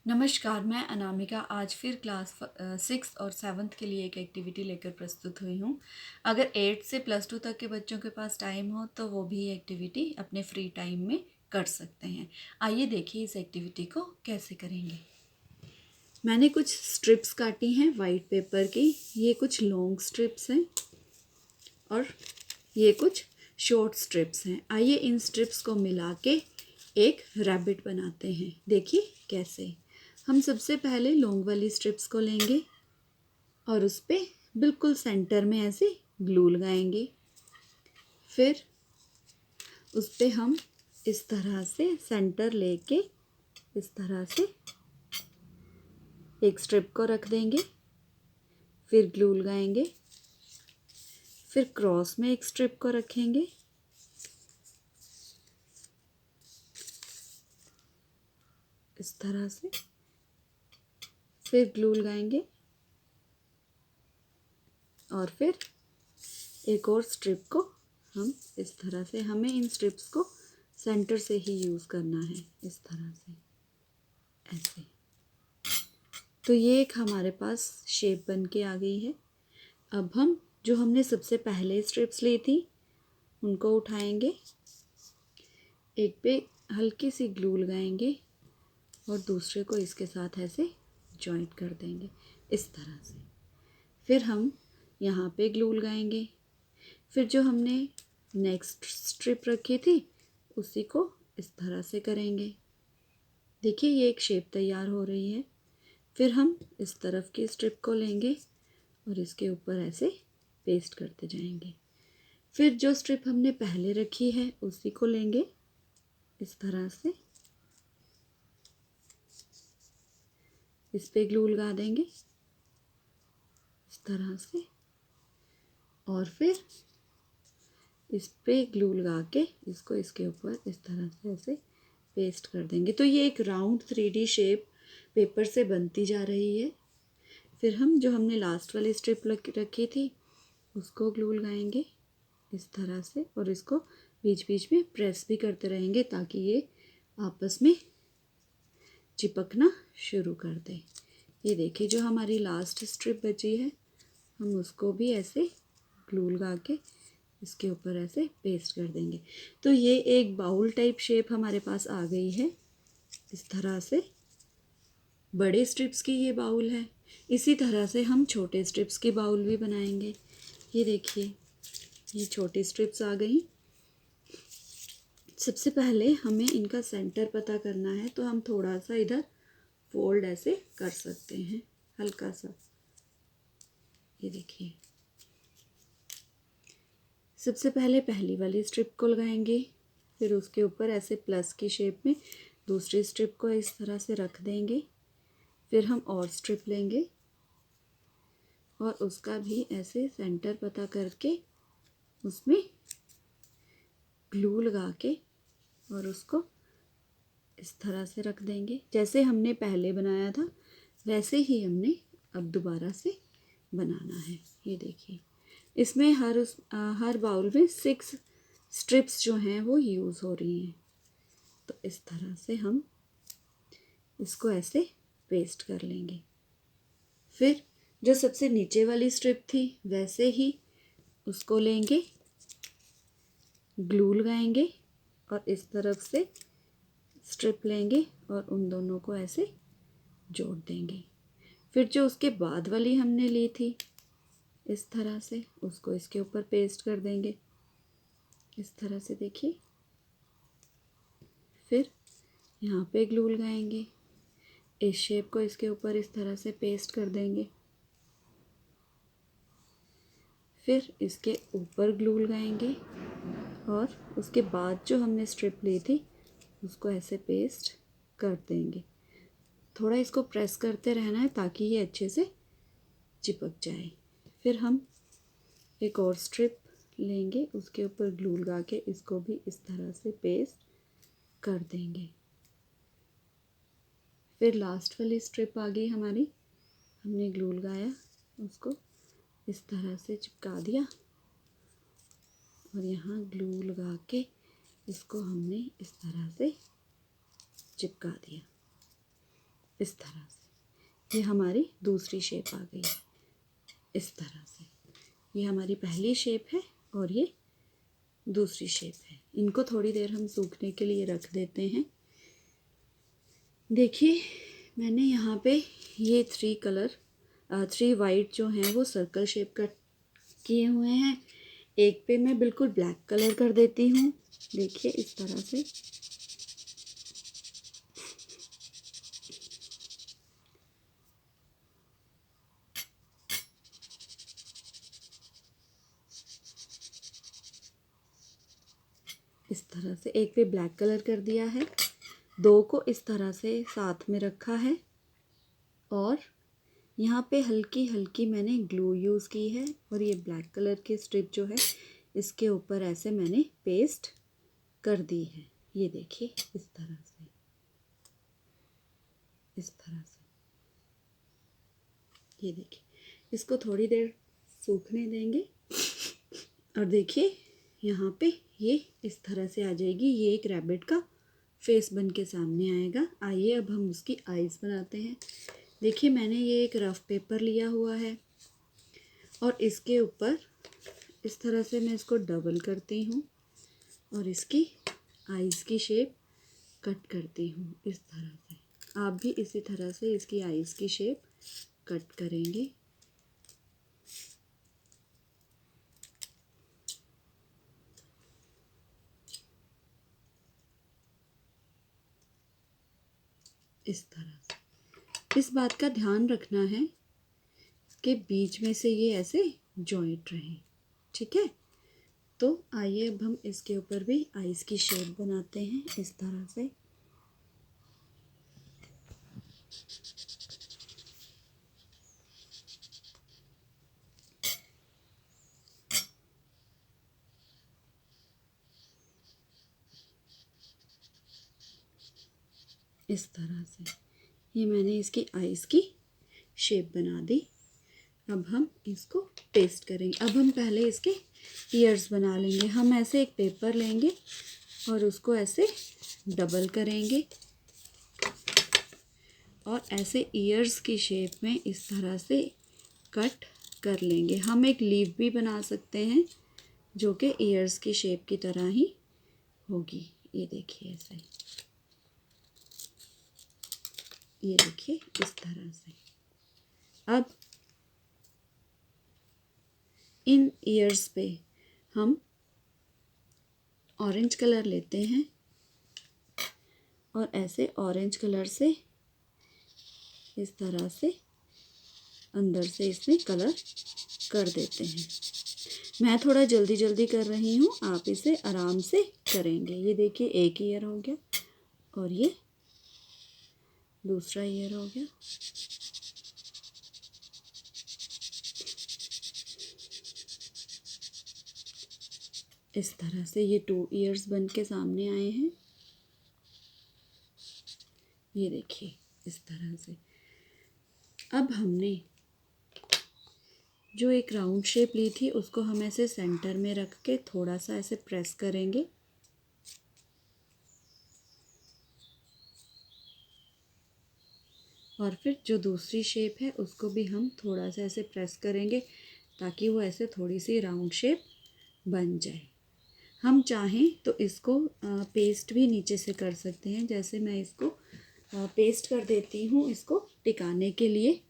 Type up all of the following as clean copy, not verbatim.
नमस्कार, मैं अनामिका आज फिर क्लास 6 और 7th के लिए एक एक्टिविटी लेकर प्रस्तुत हुई हूँ। अगर 8 से +2 तक के बच्चों के पास टाइम हो तो वो भी एक्टिविटी अपने फ्री टाइम में कर सकते हैं। आइए देखिए इस एक्टिविटी को कैसे करेंगे। मैंने कुछ स्ट्रिप्स काटी हैं वाइट पेपर की। ये कुछ लॉन्ग स्ट्रिप्स हैं और ये कुछ शॉर्ट स्ट्रिप्स हैं। आइए इन स्ट्रिप्स को मिला के एक रैबिट बनाते हैं। देखिए कैसे। हम सबसे पहले लॉन्ग वाली स्ट्रिप्स को लेंगे और उस पर बिल्कुल सेंटर में ऐसे ग्लू लगाएंगे। फिर उस पर हम इस तरह से सेंटर लेके इस तरह से एक स्ट्रिप को रख देंगे। फिर ग्लू लगाएंगे। फिर क्रॉस में एक स्ट्रिप को रखेंगे। इस तरह से फिर ग्लू लगाएंगे और फिर एक और स्ट्रिप को हम इस तरह से, हमें इन स्ट्रिप्स को सेंटर से ही यूज़ करना है, इस तरह से ऐसे। तो ये एक हमारे पास शेप बन के आ गई है। अब हम जो हमने सबसे पहले स्ट्रिप्स ली थी उनको उठाएंगे, एक पे हल्की सी ग्लू लगाएंगे और दूसरे को इसके साथ ऐसे जॉइंट कर देंगे इस तरह से। फिर हम यहाँ पे ग्लू लगाएंगे। फिर जो हमने नेक्स्ट स्ट्रिप रखी थी उसी को इस तरह से करेंगे। देखिए ये एक शेप तैयार हो रही है। फिर हम इस तरफ की स्ट्रिप को लेंगे और इसके ऊपर ऐसे पेस्ट करते जाएंगे। फिर जो स्ट्रिप हमने पहले रखी है उसी को लेंगे इस तरह से, इस पे ग्लू लगा देंगे इस तरह से और फिर इस पे ग्लू लगा के इसको इसके ऊपर इस तरह से ऐसे पेस्ट कर देंगे। तो ये एक राउंड 3D शेप पेपर से बनती जा रही है। फिर हम जो हमने लास्ट वाली स्ट्रिप रखी थी उसको ग्लू लगाएंगे इस तरह से और इसको बीच बीच में प्रेस भी करते रहेंगे ताकि ये आपस में चिपकना शुरू कर दे। ये देखिए जो हमारी लास्ट स्ट्रिप बची है हम उसको भी ऐसे ग्लू लगा के इसके ऊपर ऐसे पेस्ट कर देंगे। तो ये एक बाउल टाइप शेप हमारे पास आ गई है इस तरह से। बड़े स्ट्रिप्स की ये बाउल है। इसी तरह से हम छोटे स्ट्रिप्स की बाउल भी बनाएंगे। ये देखिए ये छोटी स्ट्रिप्स आ गई। सबसे पहले हमें इनका सेंटर पता करना है तो हम थोड़ा सा इधर फोल्ड ऐसे कर सकते हैं हल्का सा। ये देखिए सबसे पहले पहली वाली स्ट्रिप को लगाएंगे। फिर उसके ऊपर ऐसे प्लस की शेप में दूसरी स्ट्रिप को इस तरह से रख देंगे। फिर हम और स्ट्रिप लेंगे और उसका भी ऐसे सेंटर पता करके उसमें ग्लू लगा के और उसको इस तरह से रख देंगे। जैसे हमने पहले बनाया था वैसे ही हमने अब दोबारा से बनाना है। ये देखिए इसमें हर बाउल में 6 स्ट्रिप्स जो हैं वो यूज़ हो रही हैं। तो इस तरह से हम इसको ऐसे पेस्ट कर लेंगे। फिर जो सबसे नीचे वाली स्ट्रिप थी वैसे ही उसको लेंगे, ग्लू लगाएंगे और इस तरफ से स्ट्रिप लेंगे और उन दोनों को ऐसे जोड़ देंगे। फिर जो उसके बाद वाली हमने ली थी इस तरह से उसको इसके ऊपर पेस्ट कर देंगे इस तरह से। देखिए फिर यहाँ पे ग्लू लगाएंगे, इस शेप को इसके ऊपर इस तरह से पेस्ट कर देंगे। फिर इसके ऊपर ग्लू लगाएंगे और उसके बाद जो हमने स्ट्रिप ली थी उसको ऐसे पेस्ट कर देंगे। थोड़ा इसको प्रेस करते रहना है ताकि ये अच्छे से चिपक जाए। फिर हम एक और स्ट्रिप लेंगे, उसके ऊपर ग्लू लगा के इसको भी इस तरह से पेस्ट कर देंगे। फिर लास्ट वाली स्ट्रिप आ गई हमारी, हमने ग्लू लगाया उसको इस तरह से चिपका दिया और यहाँ ग्लू लगा के इसको हमने इस तरह से चिपका दिया। इस तरह से। ये हमारी दूसरी शेप आ गई इस तरह से। ये हमारी पहली शेप है और ये दूसरी शेप है। इनको थोड़ी देर हम सूखने के लिए रख देते हैं। देखिए मैंने यहाँ पे ये 3 वाइट जो हैं वो सर्कल शेप कट किए हुए हैं। एक पे मैं बिल्कुल ब्लैक कलर कर देती हूँ। देखिए इस तरह से। इस तरह से एक पे ब्लैक कलर कर दिया है, 2 को इस तरह से साथ में रखा है और यहाँ पे हल्की हल्की मैंने ग्लू यूज़ की है और ये ब्लैक कलर की स्ट्रिप जो है इसके ऊपर ऐसे मैंने पेस्ट कर दी है। ये देखिए इस तरह से, इस तरह से। ये देखिए इसको थोड़ी देर सूखने देंगे और देखिए यहाँ पे ये इस तरह से आ जाएगी। ये एक रैबिट का फेस बन के सामने आएगा। आइए अब हम उसकी आईज़ बनाते हैं। देखिए मैंने ये एक रफ पेपर लिया हुआ है और इसके ऊपर इस तरह से मैं इसको डबल करती हूँ और इसकी आईज़ की शेप कट करती हूँ इस तरह से। आप भी इसी तरह से इसकी आईज़ की शेप कट करेंगे। इस तरह से। इस बात का ध्यान रखना है कि बीच में से ये ऐसे जॉइंट रहे, ठीक है। तो आइए अब हम इसके ऊपर भी आईज की शेप बनाते हैं इस तरह से। इस तरह से ये मैंने इसकी आईज की शेप बना दी। अब हम इसको पेस्ट करेंगे। अब हम पहले इसके ईयर्स बना लेंगे। हम ऐसे एक पेपर लेंगे और उसको ऐसे डबल करेंगे और ऐसे ईयर्स की शेप में इस तरह से कट कर लेंगे। हम एक लीव भी बना सकते हैं जो कि ईयर्स की शेप की तरह ही होगी। ये देखिए ऐसे, ये देखिए इस तरह से। अब इन ईयर्स पे हम ऑरेंज कलर लेते हैं और ऐसे ऑरेंज कलर से इस तरह से अंदर से इसमें कलर कर देते हैं। मैं थोड़ा जल्दी जल्दी कर रही हूँ, आप इसे आराम से करेंगे। ये देखिए एक ईयर हो गया और ये दूसरा ईयर हो गया। इस तरह से ये 2 ईयर्स बन के सामने आए हैं। ये देखिए इस तरह से। अब हमने जो एक राउंड शेप ली थी उसको हम ऐसे सेंटर में रख के थोड़ा सा ऐसे प्रेस करेंगे और फिर जो दूसरी शेप है उसको भी हम थोड़ा सा ऐसे प्रेस करेंगे ताकि वो ऐसे थोड़ी सी राउंड शेप बन जाए। हम चाहें तो इसको पेस्ट भी नीचे से कर सकते हैं। जैसे मैं इसको पेस्ट कर देती हूँ इसको टिकाने के लिए।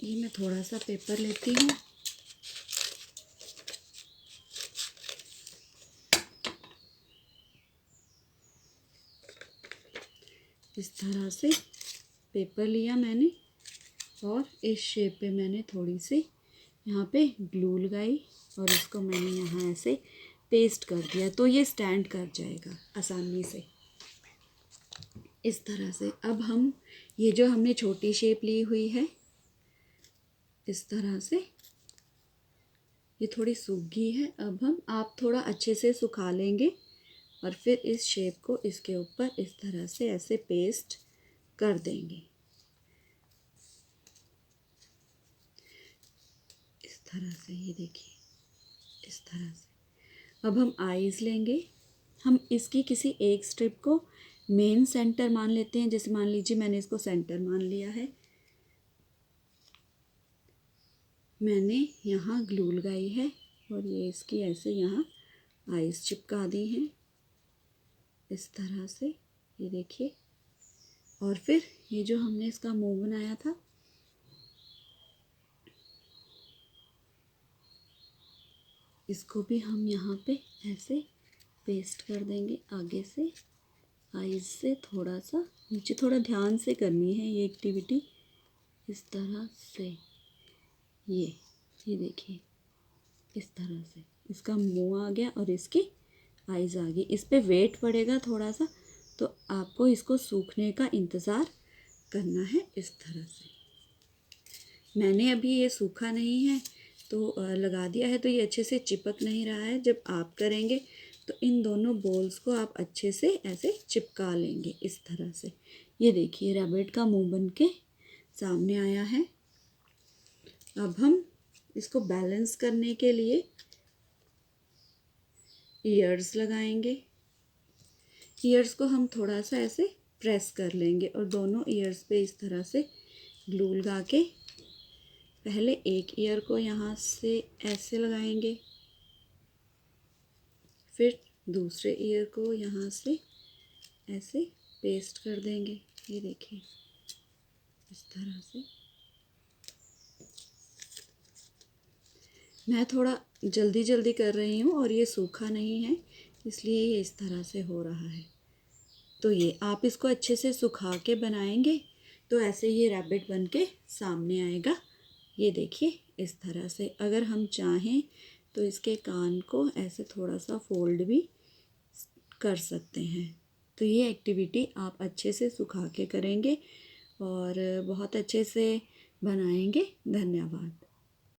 ये मैं थोड़ा सा पेपर लेती हूँ इस तरह से पेपर लिया मैंने और इस शेप पे मैंने थोड़ी सी यहाँ पे ग्लू लगाई और इसको मैंने यहाँ ऐसे पेस्ट कर दिया तो ये स्टैंड कर जाएगा आसानी से इस तरह से। अब हम ये जो हमने छोटी शेप ली हुई है इस तरह से, ये थोड़ी सूख गई है। अब हम आप थोड़ा अच्छे से सुखा लेंगे और फिर इस शेप को इसके ऊपर इस तरह से ऐसे पेस्ट कर देंगे इस तरह से। ये देखिए इस तरह से। अब हम आईज लेंगे। हम इसकी किसी एक स्ट्रिप को मेन सेंटर मान लेते हैं। जैसे मान लीजिए मैंने इसको सेंटर मान लिया है, मैंने यहाँ ग्लू लगाई है और ये इसकी ऐसे यहाँ आइस चिपका दी हैं इस तरह से, ये देखिए। और फिर ये जो हमने इसका मुंह बनाया था, इसको भी हम यहाँ पे ऐसे पेस्ट कर देंगे आगे से, आइज से थोड़ा सा नीचे। थोड़ा ध्यान से करनी है ये एक्टिविटी, इस तरह से। ये देखिए इस तरह से इसका मुंह आ गया और इसकी आइज़ आ गई। इस पे वेट पड़ेगा थोड़ा सा, तो आपको इसको सूखने का इंतज़ार करना है इस तरह से। मैंने अभी ये सूखा नहीं है तो लगा दिया है, तो ये अच्छे से चिपक नहीं रहा है। जब आप करेंगे तो इन दोनों बॉल्स को आप अच्छे से ऐसे चिपका लेंगे इस तरह से। ये देखिए रैबिट का मुंह बन के सामने आया है। अब हम इसको बैलेंस करने के लिए ईयर्स लगाएंगे। ईयर्स को हम थोड़ा सा ऐसे प्रेस कर लेंगे और दोनों ईयर्स पे इस तरह से ग्लू लगा के पहले एक ईयर को यहाँ से ऐसे लगाएंगे, फिर दूसरे ईयर को यहाँ से ऐसे पेस्ट कर देंगे। ये देखिए इस तरह से। मैं थोड़ा जल्दी जल्दी कर रही हूँ और ये सूखा नहीं है, इसलिए ये इस तरह से हो रहा है। तो ये आप इसको अच्छे से सुखा के बनाएंगे तो ऐसे ये रैबिट बन के सामने आएगा। ये देखिए इस तरह से। अगर हम चाहें तो इसके कान को ऐसे थोड़ा सा फोल्ड भी कर सकते हैं। तो ये एक्टिविटी आप अच्छे से सुखा के करेंगे और बहुत अच्छे से बनाएंगे। धन्यवाद।